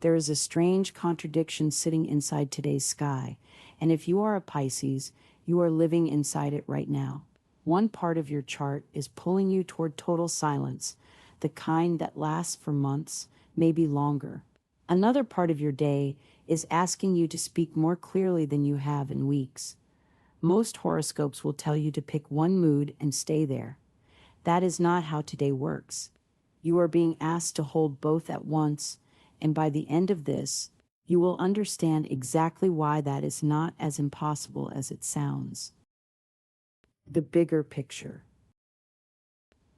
There is a strange contradiction sitting inside today's sky, and if you are a Pisces, you are living inside it right now. One part of your chart is pulling you toward total silence, the kind that lasts for months, maybe longer. Another part of your day is asking you to speak more clearly than you have in weeks. Most horoscopes will tell you to pick one mood and stay there. That is not how today works. You are being asked to hold both at once, and by the end of this, you will understand exactly why that is not as impossible as it sounds. The bigger picture.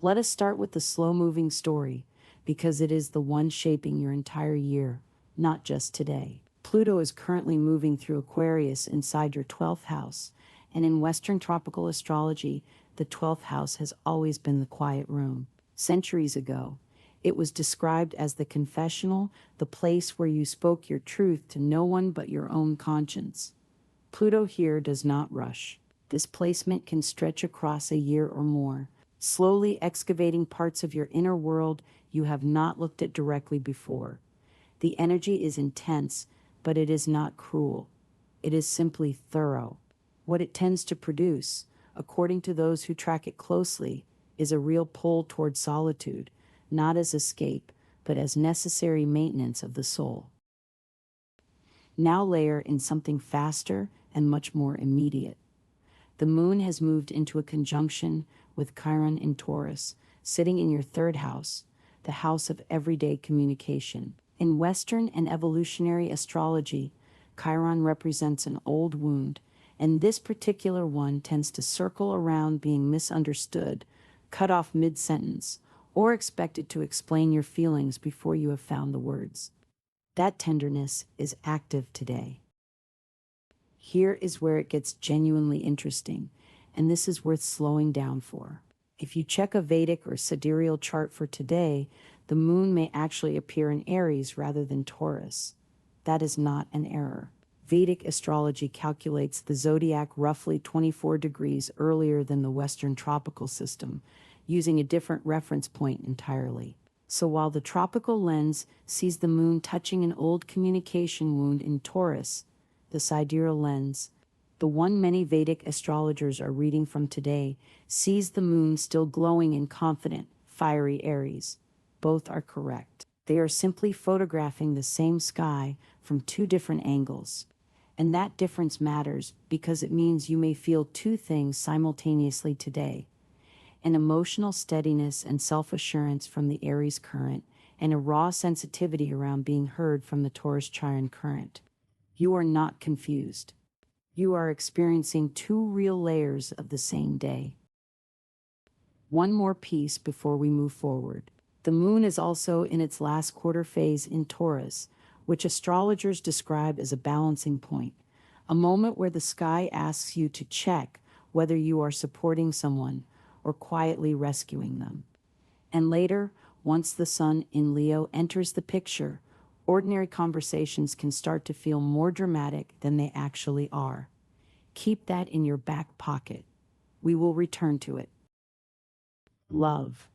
Let us start with the slow-moving story, because it is the one shaping your entire year, not just today. Pluto is currently moving through Aquarius inside your 12th house, and in Western tropical astrology, the 12th house has always been the quiet room. Centuries ago, it was described as the confessional, the place where you spoke your truth to no one but your own conscience. Pluto here does not rush. This placement can stretch across a year or more, slowly excavating parts of your inner world you have not looked at directly before. The energy is intense, but it is not cruel. It is simply thorough. What it tends to produce, according to those who track it closely, is a real pull toward solitude, not as escape, but as necessary maintenance of the soul. Now layer in something faster and much more immediate. The moon has moved into a conjunction with Chiron in Taurus, sitting in your 3rd house, the house of everyday communication. In Western and evolutionary astrology, Chiron represents an old wound, and this particular one tends to circle around being misunderstood, cut off mid-sentence, or expected to explain your feelings before you have found the words. That tenderness is active today. Here is where it gets genuinely interesting, and this is worth slowing down for. If you check a Vedic or Sidereal chart for today, the moon may actually appear in Aries rather than Taurus. That is not an error. Vedic astrology calculates the zodiac roughly 24 degrees earlier than the Western tropical system, using a different reference point entirely. So while the tropical lens sees the moon touching an old communication wound in Taurus, the sidereal lens, the one many Vedic astrologers are reading from today, sees the moon still glowing in confident, fiery Aries. Both are correct. They are simply photographing the same sky from two different angles. And that difference matters because it means you may feel two things simultaneously today: an emotional steadiness and self-assurance from the Aries current, and a raw sensitivity around being heard from the Taurus Chiron current. You are not confused. You are experiencing two real layers of the same day. One more piece before we move forward. The moon is also in its last quarter phase in Taurus, which astrologers describe as a balancing point, a moment where the sky asks you to check whether you are supporting someone or quietly rescuing them. And later, once the sun in Leo enters the picture, ordinary conversations can start to feel more dramatic than they actually are. Keep that in your back pocket. We will return to it. Love.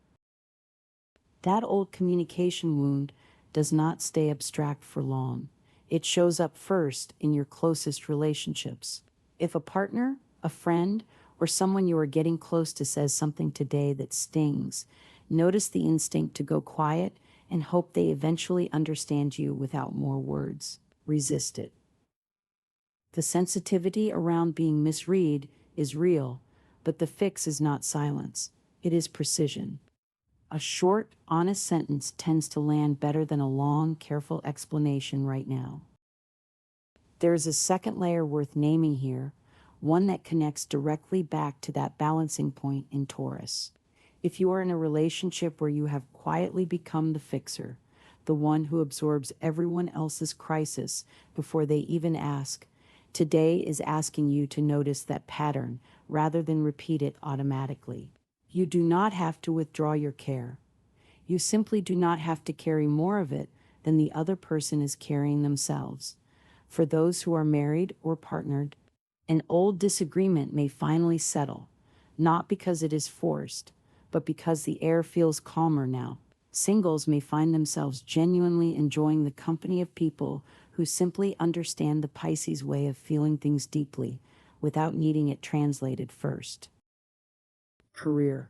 That old communication wound does not stay abstract for long. It shows up first in your closest relationships. If a partner, a friend, or someone you are getting close to says something today that stings, notice the instinct to go quiet and hope they eventually understand you without more words. Resist it. The sensitivity around being misread is real, but the fix is not silence. It is precision. A short, honest sentence tends to land better than a long, careful explanation right now. There is a second layer worth naming here, one that connects directly back to that balancing point in Taurus. If you are in a relationship where you have quietly become the fixer, the one who absorbs everyone else's crisis before they even ask, today is asking you to notice that pattern rather than repeat it automatically. You do not have to withdraw your care. You simply do not have to carry more of it than the other person is carrying themselves. For those who are married or partnered, an old disagreement may finally settle, not because it is forced, but because the air feels calmer now. Singles may find themselves genuinely enjoying the company of people who simply understand the Pisces way of feeling things deeply, without needing it translated first. Career.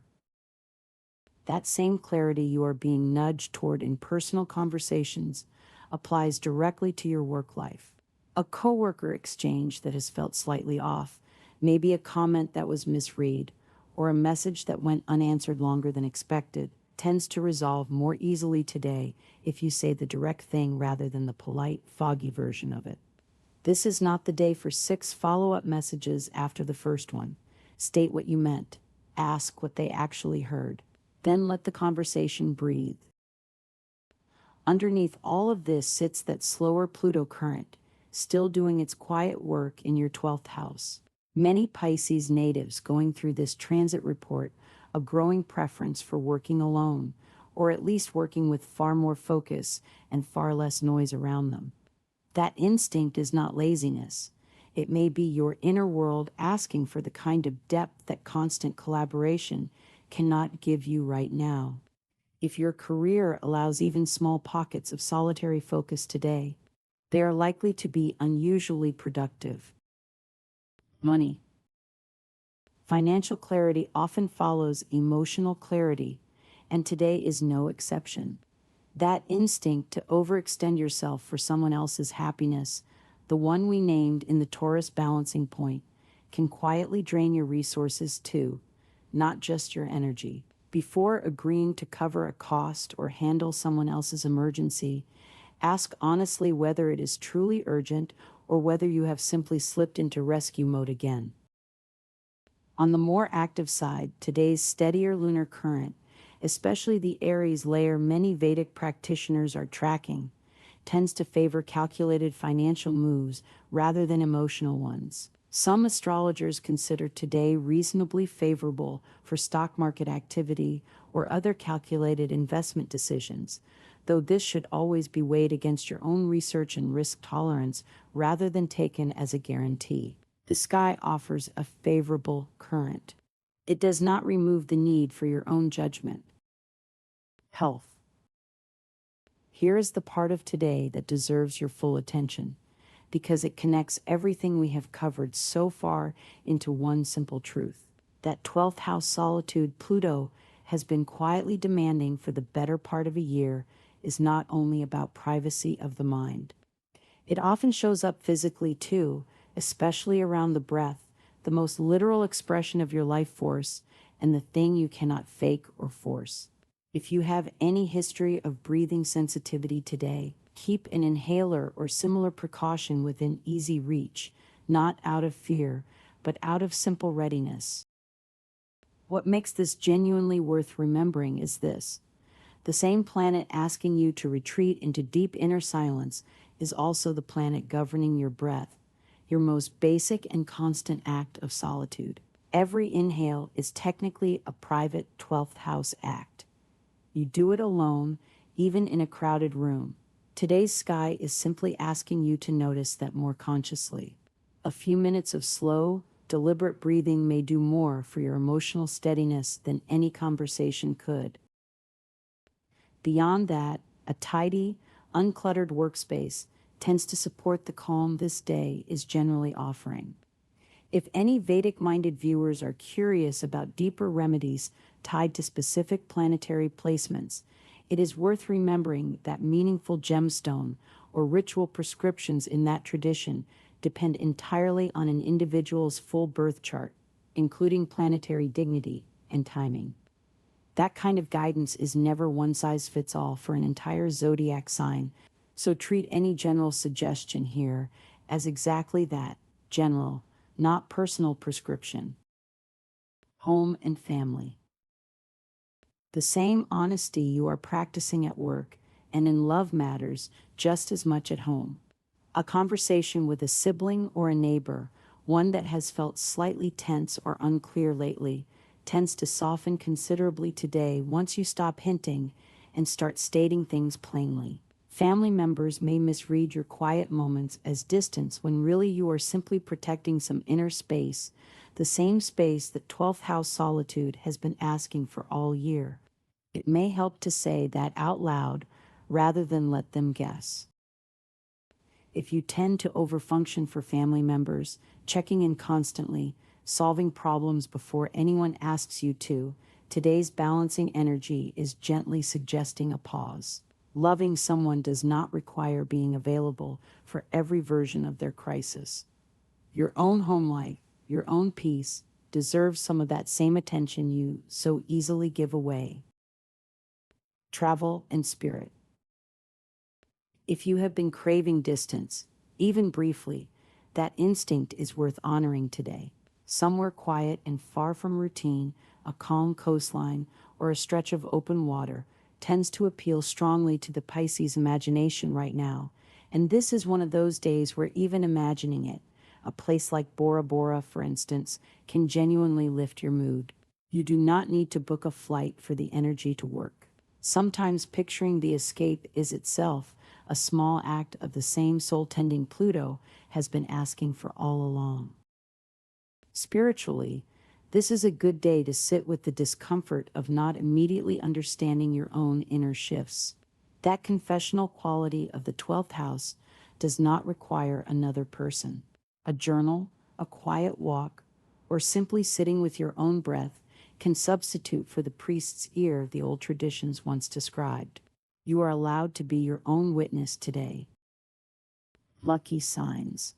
That same clarity you are being nudged toward in personal conversations applies directly to your work life. A coworker exchange that has felt slightly off, maybe a comment that was misread, or a message that went unanswered longer than expected, tends to resolve more easily today if you say the direct thing rather than the polite, foggy version of it. This is not the day for 6 follow-up messages after the first one. State what you meant. Ask what they actually heard. Then let the conversation breathe. Underneath all of this sits that slower Pluto current, still doing its quiet work in your 12th house. Many Pisces natives going through this transit report a growing preference for working alone, or at least working with far more focus and far less noise around them. That instinct is not laziness. It may be your inner world asking for the kind of depth that constant collaboration cannot give you right now. If your career allows even small pockets of solitary focus today, they are likely to be unusually productive. Money. Financial clarity often follows emotional clarity, and today is no exception. That instinct to overextend yourself for someone else's happiness, the one we named in the Taurus balancing point, can quietly drain your resources too, not just your energy. Before agreeing to cover a cost or handle someone else's emergency, ask honestly whether it is truly urgent or whether you have simply slipped into rescue mode again. On the more active side, today's steadier lunar current, especially the Aries layer many Vedic practitioners are tracking, tends to favor calculated financial moves rather than emotional ones. Some astrologers consider today reasonably favorable for stock market activity or other calculated investment decisions, though this should always be weighed against your own research and risk tolerance rather than taken as a guarantee. The sky offers a favorable current. It does not remove the need for your own judgment. Health. Here is the part of today that deserves your full attention, because it connects everything we have covered so far into one simple truth. That 12th house solitude Pluto has been quietly demanding for the better part of a year is not only about privacy of the mind. It often shows up physically too, especially around the breath, the most literal expression of your life force and the thing you cannot fake or force. If you have any history of breathing sensitivity today, keep an inhaler or similar precaution within easy reach, not out of fear, but out of simple readiness. What makes this genuinely worth remembering is this: the same planet asking you to retreat into deep inner silence is also the planet governing your breath, your most basic and constant act of solitude. Every inhale is technically a private 12th house act. You do it alone, even in a crowded room. Today's sky is simply asking you to notice that more consciously. A few minutes of slow, deliberate breathing may do more for your emotional steadiness than any conversation could. Beyond that, a tidy, uncluttered workspace tends to support the calm this day is generally offering. If any Vedic-minded viewers are curious about deeper remedies tied to specific planetary placements, it is worth remembering that meaningful gemstone or ritual prescriptions in that tradition depend entirely on an individual's full birth chart, including planetary dignity and timing. That kind of guidance is never one size fits all for an entire zodiac sign, so treat any general suggestion here as exactly that, general, not personal prescription. Home and family. The same honesty you are practicing at work and in love matters just as much at home. A conversation with a sibling or a neighbor, one that has felt slightly tense or unclear lately, tends to soften considerably today once you stop hinting and start stating things plainly. Family members may misread your quiet moments as distance when really you are simply protecting some inner space, the same space that 12th house solitude has been asking for all year. It may help to say that out loud rather than let them guess. If you tend to overfunction for family members, checking in constantly, solving problems before anyone asks you to, today's balancing energy is gently suggesting a pause. Loving someone does not require being available for every version of their crisis. Your own home life, your own peace, deserves some of that same attention you so easily give away. Travel and spirit. If you have been craving distance, even briefly, that instinct is worth honoring today. Somewhere quiet and far from routine, a calm coastline, or a stretch of open water tends to appeal strongly to the Pisces imagination right now, and this is one of those days where even imagining it, a place like Bora Bora, for instance, can genuinely lift your mood. You do not need to book a flight for the energy to work. Sometimes picturing the escape is itself a small act of the same soul-tending Pluto has been asking for all along. Spiritually, this is a good day to sit with the discomfort of not immediately understanding your own inner shifts. That confessional quality of the 12th house does not require another person. A journal, a quiet walk, or simply sitting with your own breath can substitute for the priest's ear the old traditions once described. You are allowed to be your own witness today. Lucky signs.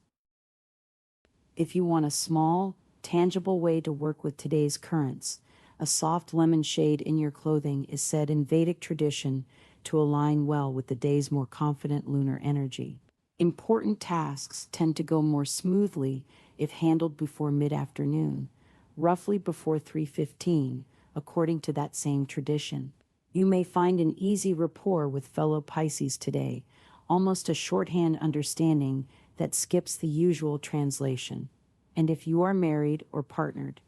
If you want a small, tangible way to work with today's currents, a soft lemon shade in your clothing is said in Vedic tradition to align well with the day's more confident lunar energy. Important tasks tend to go more smoothly if handled before mid-afternoon, roughly before 3:15, according to that same tradition. You may find an easy rapport with fellow Pisces today, almost a shorthand understanding that skips the usual translation. And if you are married or partnered,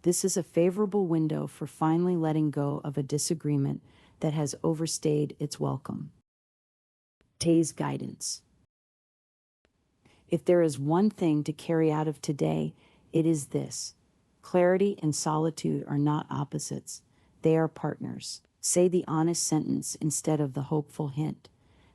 this is a favorable window for finally letting go of a disagreement that has overstayed its welcome. Today's guidance. If there is one thing to carry out of today, it is this: clarity and solitude are not opposites, they are partners. Say the honest sentence instead of the hopeful hint.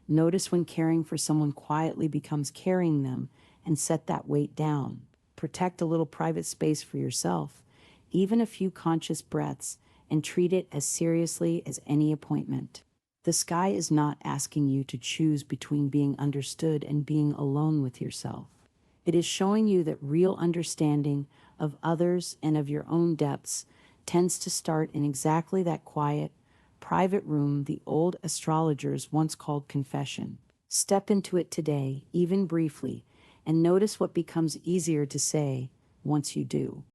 Notice when caring for someone quietly becomes carrying them, and set that weight down. Protect a little private space for yourself, even a few conscious breaths, and treat it as seriously as any appointment. The sky is not asking you to choose between being understood and being alone with yourself. It is showing you that real understanding of others and of your own depths tends to start in exactly that quiet, private room the old astrologers once called confession. Step into it today, even briefly, and notice what becomes easier to say once you do.